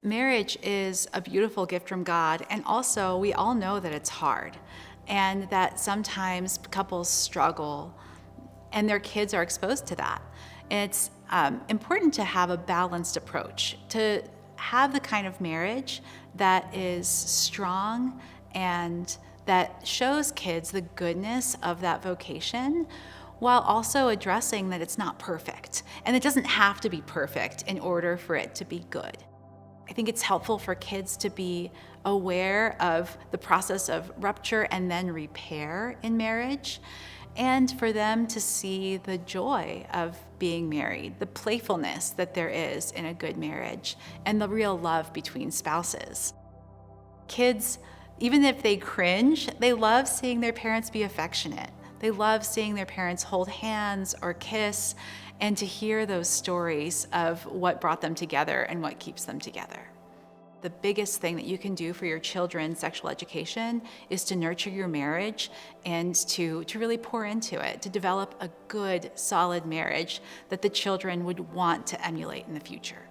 Marriage is a beautiful gift from God, and also we all know that it's hard and that sometimes couples struggle and their kids are exposed to that. And it's important to have a balanced approach, to have the kind of marriage that is strong and that shows kids the goodness of that vocation while also addressing that it's not perfect. And it doesn't have to be perfect in order for it to be good. I think it's helpful for kids to be aware of the process of rupture and then repair in marriage, and for them to see the joy of being married, the playfulness that there is in a good marriage, and the real love between spouses. Kids, even if they cringe, they love seeing their parents be affectionate. They love seeing their parents hold hands or kiss, and to hear those stories of what brought them together and what keeps them together. The biggest thing that you can do for your children's sexual education is to nurture your marriage and to really pour into it, to develop a good, solid marriage that the children would want to emulate in the future.